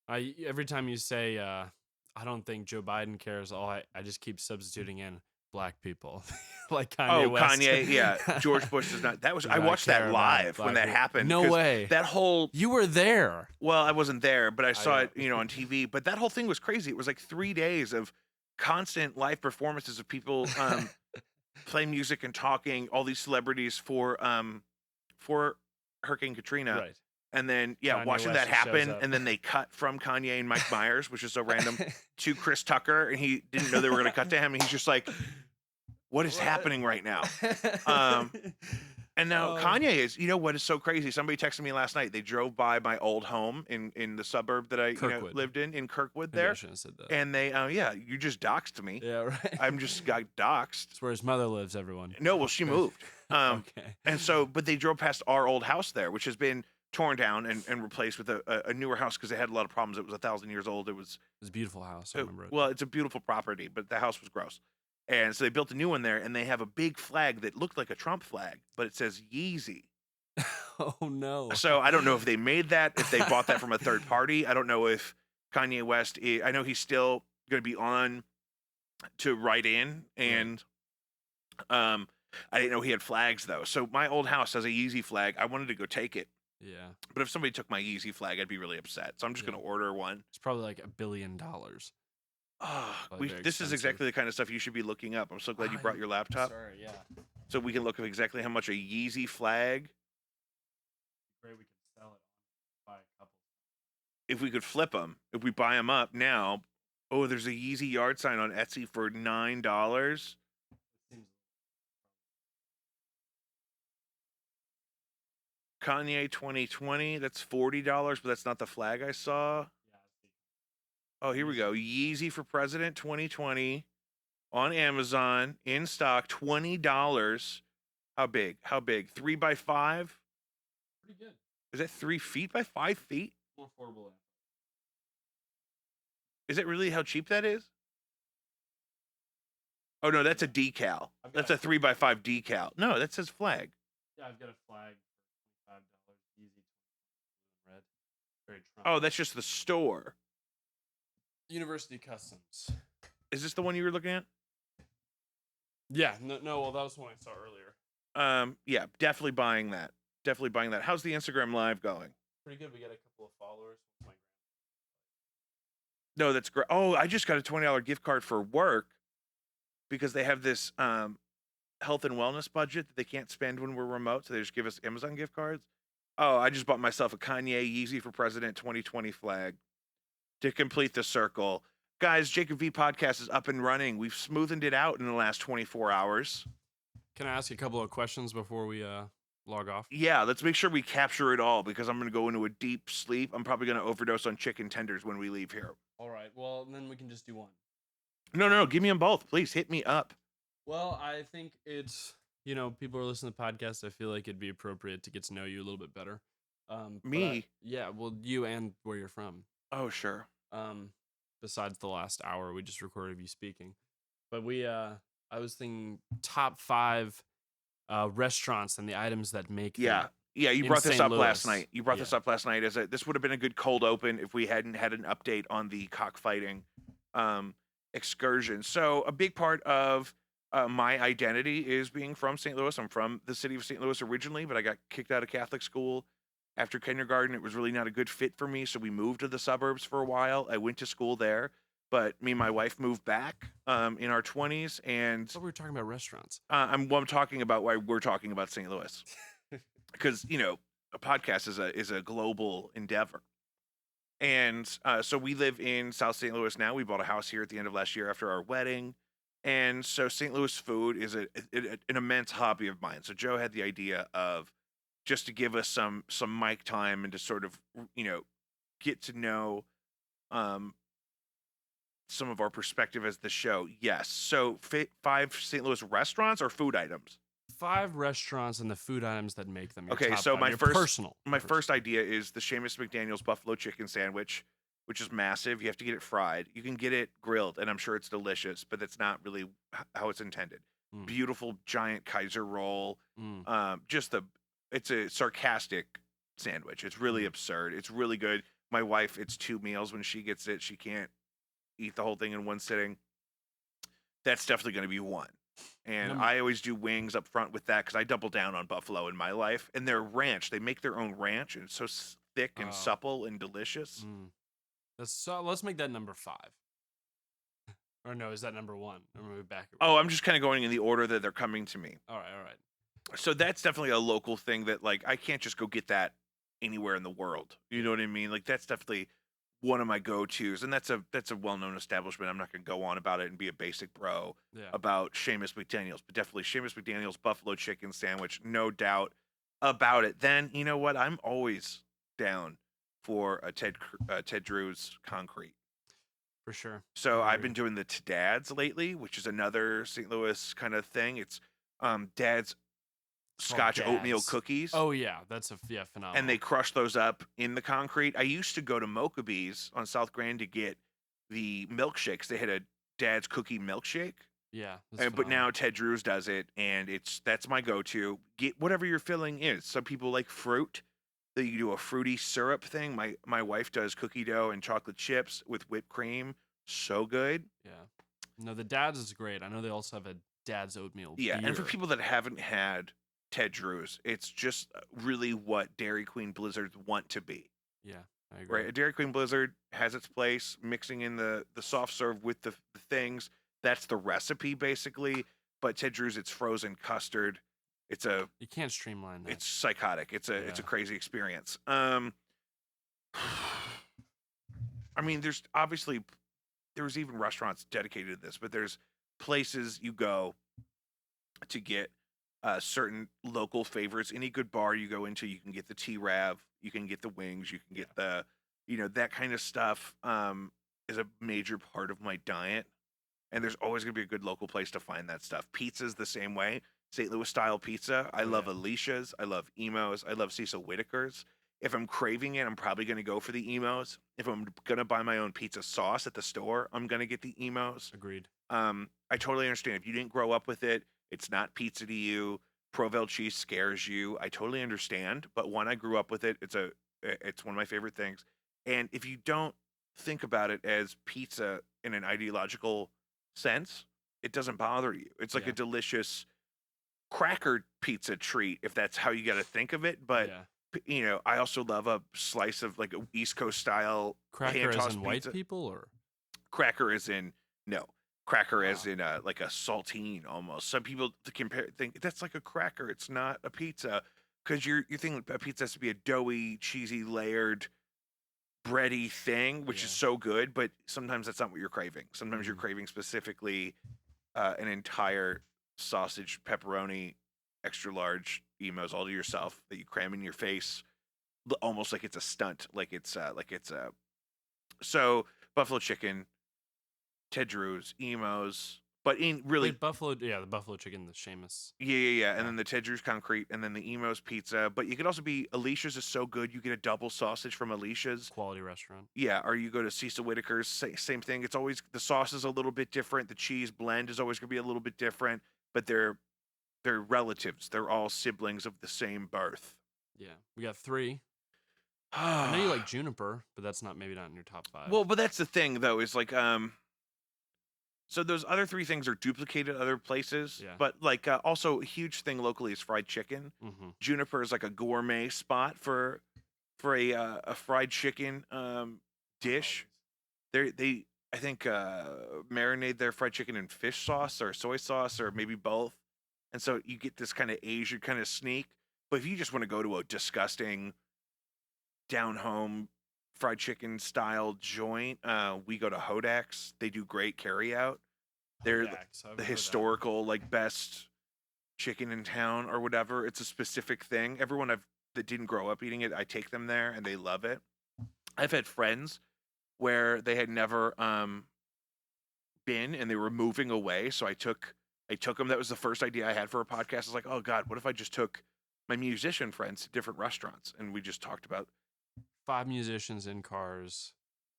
Every time you say, I don't think Joe Biden cares, I just keep substituting in black people. Like Kanye West. Kanye, yeah. George Bush does not. That was I watched that live when that happened. No way. That whole You were there. Well, I wasn't there, but I saw it, on TV. But that whole thing was crazy. It was like 3 days of constant live performances of people playing music and talking, all these celebrities for Hurricane Katrina. Right. And then, Kanye watching West that just shows happen, up. and then they cut from Kanye and Mike Myers, which is so random, to Chris Tucker, and he didn't know they were going to cut to him, and he's just like, what is happening right now? And now Kanye is, what is so crazy? Somebody texted me last night. They drove by my old home in the suburb that I lived in Kirkwood Maybe I there. shouldn't have said that. And they, you just doxed me. Yeah, right. I'm just got doxed. It's where his mother lives, everyone. No, well, she moved. Okay. And so, but they drove past our old house there, which has been torn down and replaced with a newer house, because it had a lot of problems. It was 1,000 years old. It was It was a beautiful house. I remember it. well, it's a beautiful property, but the house was gross. And so they built a new one there, and they have a big flag that looked like a Trump flag, but it says Yeezy. Oh, no. So I don't know if they made that, if they bought that from a third party. I don't know if Kanye West, I know he's still going to be on to write in, and I didn't know he had flags, though. So my old house has a Yeezy flag. I wanted to go take it. Yeah. But if somebody took my Yeezy flag, I'd be really upset. So I'm just going to order one. It's probably like $1 billion. Oh, Probably very this is expensive. exactly the kind of stuff you should be looking up. I'm so glad you brought your laptop, Sorry, yeah. so we can look up exactly how much a Yeezy flag. Great, we could sell it. Buy a couple. If we could flip them, if we buy them up now. Oh, there's a Yeezy yard sign on Etsy for $9. Kanye 2020, that's $40, but that's not the flag I saw. Oh, here we go. Yeezy for President 2020 on Amazon in stock, $20. How big? 3x5? Pretty good. Is that 3 feet by 5 feet? More affordable. Is it really how cheap that is? Oh no, that's a decal. That's a 3x5 decal. No, that says flag. Yeah, I've got a flag for $25. Easy. Red. Very Trump. Oh, that's just the store. University Customs. Is this the one you were looking at? Yeah, no, well, that was the one I saw earlier. Yeah, definitely buying that. How's the Instagram live going? Pretty good. We got a couple of followers. No, that's great. Oh, I just got a $20 gift card for work because they have this health and wellness budget that they can't spend when we're remote, so they just give us Amazon gift cards. Oh, I just bought myself a Kanye Yeezy for President 2020 flag to complete the circle. Guys, Jacob V podcast is up and running. We've smoothened it out in the last 24 hours. Can I ask you a couple of questions before we log off? Yeah, let's make sure we capture it all because I'm going to go into a deep sleep. I'm probably going to overdose on chicken tenders when we leave here. All right. Well, then we can just do one. No, give me them both. Please hit me up. Well, I think it's, people are listening to the podcast. I feel like it'd be appropriate to get to know you a little bit better. Me? Yeah, well, you and where you're from. Oh, sure. Besides the last hour we just recorded of you speaking. But I was thinking top 5 restaurants and the items that make them. Yeah, you in brought this St. up last Louis. night. You brought this up last night as this would have been a good cold open if we hadn't had an update on the cockfighting excursion. So a big part of my identity is being from St. Louis. I'm from the city of St. Louis originally, but I got kicked out of Catholic school after kindergarten. It was really not a good fit for me, so we moved to the suburbs for a while. I went to school there, but me and my wife moved back in our 20s, and I thought we were talking about restaurants. I'm talking about why we're talking about St. Louis. Because a podcast is a global endeavor, and so we live in South St. Louis now. We bought a house here at the end of last year after our wedding, and so St. Louis food is an immense hobby of mine. So Joe had the idea of just to give us some mic time and to sort of get to know some of our perspective as the show. Yes, so 5 St. Louis restaurants or food items. 5 restaurants and the food items that make them. Your Okay, top so 5, my your first personal. first idea is the Seamus McDaniel's buffalo chicken sandwich, which is massive. You have to get it fried. You can get it grilled, and I'm sure it's delicious, but that's not really how it's intended. Mm. Beautiful giant Kaiser roll. Mm. It's a sarcastic sandwich. It's really absurd. It's really good. My wife, it's 2 meals when she gets it. She can't eat the whole thing in one sitting. That's definitely going to be one. And I always do wings up front with that because I double down on buffalo in my life. And their ranch, they make their own ranch, and it's so thick and supple and delicious. Let's make that number 5. Or no, is that number 1? I'm gonna move back. Oh, I'm just kind of going in the order that they're coming to me. All right. So that's definitely a local thing that I can't just go get that anywhere in the world. You know what I mean? That's definitely one of my go-tos, and that's a well-known establishment. I'm not going to go on about it and be a basic bro about Seamus McDaniel's, but definitely Seamus McDaniel's buffalo chicken sandwich, no doubt about it. Then you know what? I'm always down for a Ted Drew's concrete. For sure. So I've been doing the Dad's lately, which is another St. Louis kind of thing. It's Dad's Scotch oatmeal cookies. Oh yeah, that's phenomenal. And they crush those up in the concrete. I used to go to Mokabee's on South Grand to get the milkshakes. They had a Dad's cookie milkshake. Yeah, but now Ted Drew's does it, and that's my go-to. Get whatever your filling is. Some people like fruit. So you do a fruity syrup thing. My wife does cookie dough and chocolate chips with whipped cream. So good. Yeah. No, the Dad's is great. I know they also have a Dad's oatmeal. Yeah, beer. and for people that haven't had Ted Drew's, it's just really what Dairy Queen Blizzards want to be. Yeah, I agree. Right, a Dairy Queen Blizzard has its place, mixing in the soft serve with the things. That's the recipe basically. But Ted Drew's, it's frozen custard. You can't streamline that. It's psychotic. It's a crazy experience. I mean, there's even restaurants dedicated to this, but there's places you go to get certain local favorites. Any good bar you go into, you can get the T-Rav, you can get the wings, you can get the, that kind of stuff is a major part of my diet. And there's always going to be a good local place to find that stuff. Pizza's the same way. St. Louis style pizza. I love Alicia's. I love Emo's. I love Cecil Whitaker's. If I'm craving it, I'm probably going to go for the Emo's. If I'm going to buy my own pizza sauce at the store, I'm going to get the Emo's. Agreed. I totally understand. If you didn't grow up with it, it's not pizza to you. Provel cheese scares you. I totally understand. But when I grew up with it, it's one of my favorite things. And if you don't think about it as pizza in an ideological sense, it doesn't bother you. It's like a delicious cracker pizza treat, if that's how you got to think of it. But I also love a slice of like a East Coast style cracker as in pizza. white people, or Cracker as in no. Cracker as in like a saltine almost. Some people think that's like a cracker. It's not a pizza because you're thinking a pizza has to be a doughy, cheesy, layered, bready thing, which is so good. But sometimes that's not what you're craving. Sometimes you're craving specifically an entire sausage, pepperoni, extra large emos all to yourself that you cram in your face, almost like it's a stunt, like it's a so buffalo chicken, Ted Drew's, emos, but in really Wait, buffalo, yeah, the buffalo chicken, the Seamus. yeah, and then the Ted Drew's concrete, and then the emos pizza. But you could also be Alicia's is so good, you get a double sausage from Alicia's. Quality restaurant. Yeah, or you go to Cecil Whitaker's, same thing. It's always the sauce is a little bit different. The cheese blend is always going to be a little bit different, but they're relatives. They're all siblings of the same birth. Yeah, we got 3. I know you like Juniper, but that's maybe not in your top 5. Well, but that's the thing though, is like so those other 3 things are duplicated other places, Yeah. but like also a huge thing locally is fried chicken. Juniper is like a gourmet spot for a fried chicken dish. They I think marinate their fried chicken in fish sauce or soy sauce or maybe both, and so you get this kind of Asian kind of sneak. But if you just want to go to a disgusting down home fried chicken style joint, we go to Hodak's. They do great carry out. They're the historical like best chicken in town or whatever. It's a specific thing. Everyone that didn't grow up eating it, I take them there and they love it. I've had friends where they had never been and they were moving away, so I took them. That was the first idea I had for a podcast. I was like, oh God, what if I just took my musician friends to different restaurants and we just talked about 5 musicians in cars.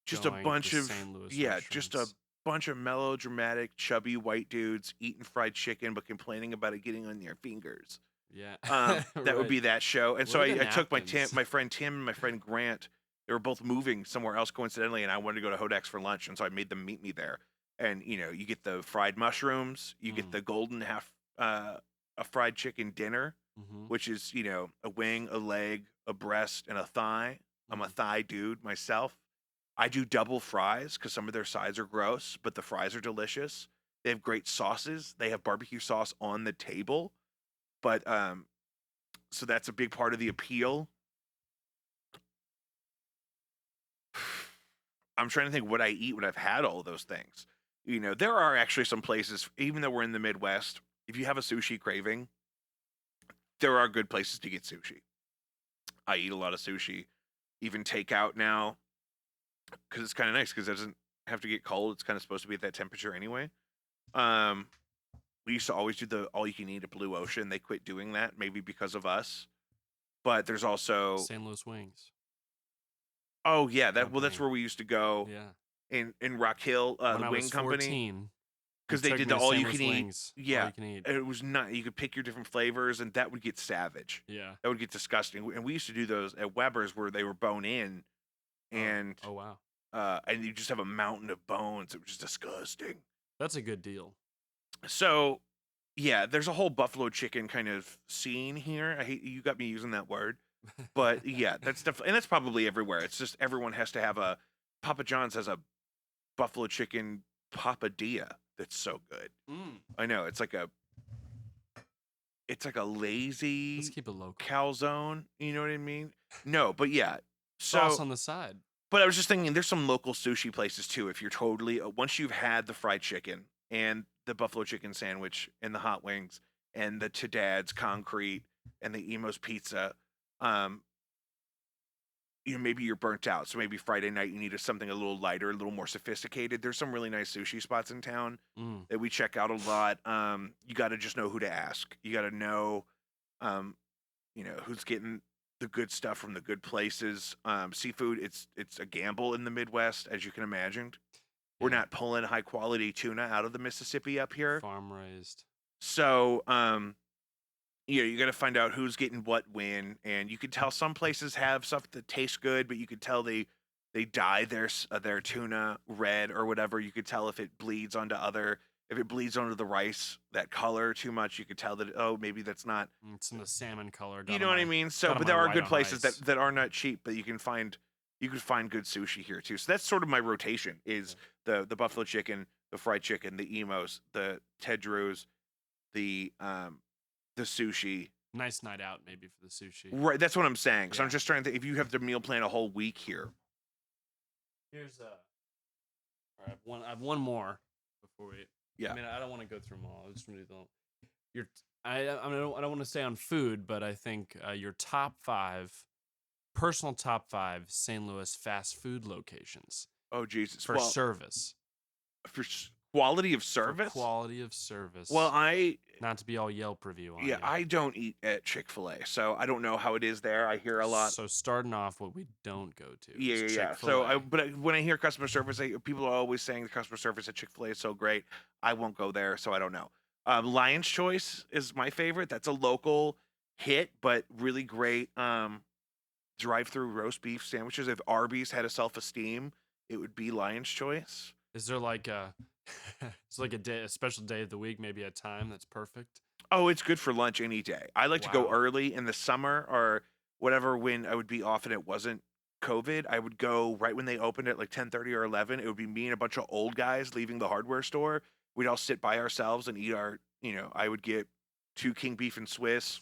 just a going bunch to of St. Louis just a restaurants. bunch of melodramatic, chubby white dudes eating fried chicken but complaining about it getting on their fingers. Yeah. That would be that show. And so Where are I the took napkins? my friend Tim and my friend Grant. They were both moving somewhere else coincidentally, and I wanted to go to Hodak's for lunch, and so I made them meet me there. And you get the fried mushrooms, you get the golden half a fried chicken dinner, which is a wing, a leg, a breast, and a thigh. I'm a thigh dude myself. I do double fries because some of their sides are gross, but the fries are delicious. They have great sauces. They have barbecue sauce on the table, but so that's a big part of the appeal. I'm trying to think what I eat when I've had all of those things. There are actually some places, even though we're in the Midwest, if you have a sushi craving, there are good places to get sushi. I eat a lot of sushi, even takeout now, because it's kind of nice because it doesn't have to get cold. It's kind of supposed to be at that temperature anyway. We used to always do the all-you-can-eat at Blue Ocean. They quit doing that, maybe because of us. But there's also St. Louis Wings. oh yeah, that's Company. where we used to go Yeah. in Rock Hill, When the I wing was company. 14, Because they they took did me the to all St. you Louis can eat. Wings. Yeah, All you can eat. it was not. You could pick your different flavors, and that would get savage. Yeah. That would get disgusting. And we used to do those at Weber's where they were bone in, and Oh wow. and you just have a mountain of bones. It was just disgusting. That's a good deal. So, yeah, there's a whole buffalo chicken kind of scene here. I hate you got me using that word, but yeah, that's definitely, and that's probably everywhere. It's just everyone has to have a. Papa John's has a buffalo chicken papadilla that's so good. I know it's like a lazy Let's keep it local. calzone. You know what I mean? No, but yeah. So, Sauce on the side. but I was just thinking, there's some local sushi places too. If you're totally once you've had the fried chicken and the buffalo chicken sandwich and the hot wings and the Tadad's concrete and the Emo's pizza, maybe you're burnt out. So maybe Friday night you need something a little lighter, a little more sophisticated. There's some really nice sushi spots in town that we check out a lot. You got to just know who to ask. You got to know, who's getting the good stuff from the good places. Seafood, it's a gamble in the Midwest, as you can imagine. We're not pulling high quality tuna out of the Mississippi up here. Farm raised. So, you got to find out who's getting what when, and you can tell some places have stuff that tastes good, but you could tell they dye their tuna red or whatever. You could tell if it bleeds onto the rice, that color too much. You could tell that maybe that's not. It's in the salmon color. You know what I mean? So, but there are good places that are not cheap, but you can find good sushi here too. So that's sort of my rotation is the buffalo chicken, the fried chicken, the emos, the Ted Drews, the sushi. Nice night out maybe for the sushi. Right, that's what I'm saying. So I'm Yeah. just trying to. If you have to meal plan a whole week here, Here's all right, I have one more before we. Yeah. I mean, I don't want to go through them all. I just want to do your. I don't want to stay on food, but I think your personal top 5 St. Louis fast food locations oh Jesus, for service. for quality of For service. quality of service. Well, not to be all Yelp review on you. I don't eat at Chick-fil-A, so I don't know how it is there. I hear a lot. So starting off, what we don't go to. Yeah. is So Chick-fil-A. when I hear customer service, people are always saying the customer service at Chick-fil-A is so great. I won't go there, so I don't know. Lion's Choice is my favorite. That's a local hit, but really great drive-through roast beef sandwiches. If Arby's had a self-esteem, it would be Lion's Choice. Is there like a it's like a special day of the week, maybe a time that's perfect? Oh, it's good for lunch any day. I like to go Wow. early in the summer or whatever when I would be off and it wasn't COVID. I would go right when they opened at like 10:30 or 11. It would be me and a bunch of old guys leaving the hardware store. We'd all sit by ourselves and eat I would get 2 King beef and Swiss.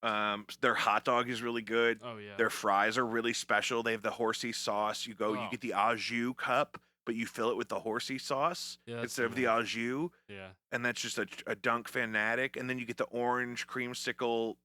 Their hot dog is really good. Oh yeah. Their fries are really special. They have the horsey sauce. You Oh. get the au jus cup, but you fill it with the horsey sauce Yeah, that's instead of the nice. au jus. Yeah. And that's just a dunk fanatic. And then you get the orange creamsicle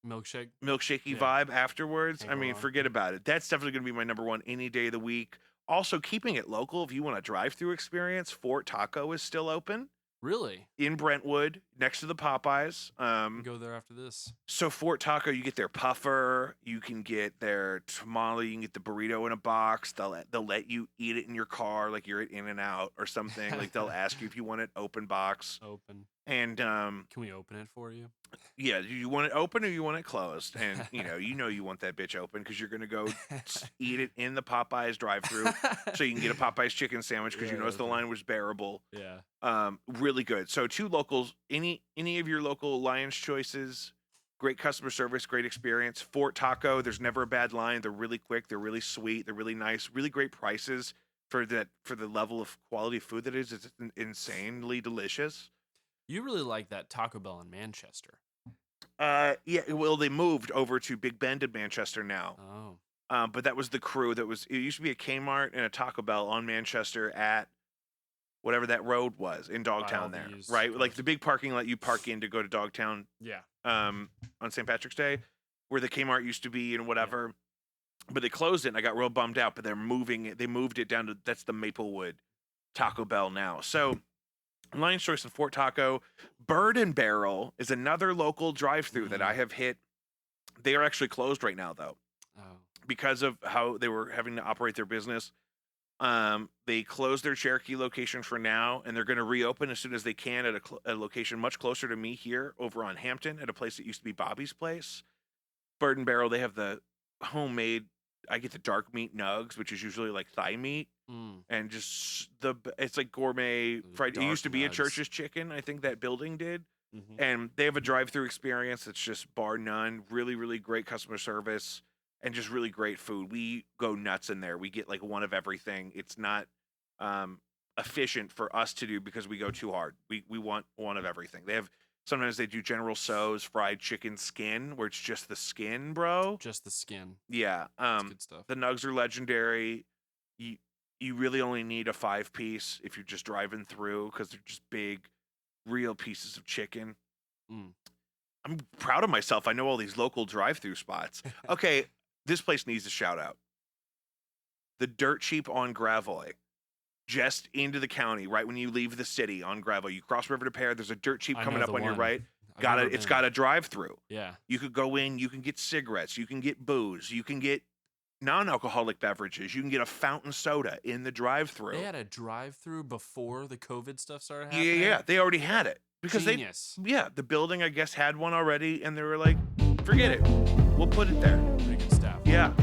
Milkshake. milkshakey Yeah. vibe afterwards. Can't I go mean, wrong. forget about it. That's definitely going to be my number one any day of the week. Also, keeping it local. If you want a drive-through experience, Fort Taco is still open Really? in Brentwood, next to the Popeyes. We go there after this. So Fort Taco, you get their puffer, you can get their tamale, you can get the burrito in a box. They'll let you eat it in your car, like you're at In-N-Out or something. Like they'll ask you if you want it open box. Open. And Can we open it for you? yeah, do you want it open or you want it closed? And you want that bitch open because you're gonna go eat it in the Popeyes drive-through, so you can get a Popeyes chicken sandwich because Yeah, you noticed the okay. line was bearable. Yeah. Really good. So 2 locals, any of your local Lion's Choices, great customer service, great experience. Fort Taco, there's never a bad line. They're really quick, they're really sweet, they're really nice, really great prices for the level of quality of food that is. It's insanely delicious. You really like that Taco Bell in Manchester. Yeah, well, they moved over to Big Bend in Manchester now. Oh. But that was the crew it used to be a Kmart and a Taco Bell on Manchester at whatever that road was in Dogtown all the there, used right? Like cars. the big parking lot you park in to go to Dogtown Yeah. on St. Patrick's Day, where the Kmart used to be and whatever. But they closed it and I got real bummed out, but they moved it down to, that's the Maplewood Taco Bell now. So Lion's Choice and Fort Taco. Bird and Barrel is another local drive-through that I have hit. They are actually closed right now though, Oh. because of how they were having to operate their business. They closed their Cherokee location for now, and they're going to reopen as soon as they can at a location much closer to me here over on Hampton at a place that used to be Bobby's Place. Bird and Barrel, they have the homemade, I get the dark meat nugs, which is usually like thigh meat, Mm. and just it's like gourmet fried. It dark used to be a nugs. Church's Chicken, I think that building did. Mhm. And they have a drive-through experience that's just bar none. Really, really great customer service and just really great food. We go nuts in there. We get like one of everything. It's not efficient for us to do because we go too hard. We want one of everything. Sometimes they do General Tso's fried chicken skin, where it's just the skin, bro. Just the skin. Yeah. That's good stuff. The nugs are legendary. You really only need a 5-piece if you're just driving through because they're just big, real pieces of chicken. Mm. I'm proud of myself. I know all these local drive-through spots. Okay, this place needs a shout out. The Dirt Cheap on Gravois, just into the county, right when you leave the city on Gravois. You cross River to Pear. There's a Dirt Cheap I coming know up the on your one. right. I've never It's been. got a drive-through. Yeah. You could go in. You can get cigarettes. You can get booze. You can get non-alcoholic beverages. You can get a fountain soda in the drive-through. They had a drive-through before the COVID stuff started Yeah, happening. yeah, they already had it because Genius. the building I guess had one already, and they were like, forget it, we'll put it there. Pretty good staff. Yeah.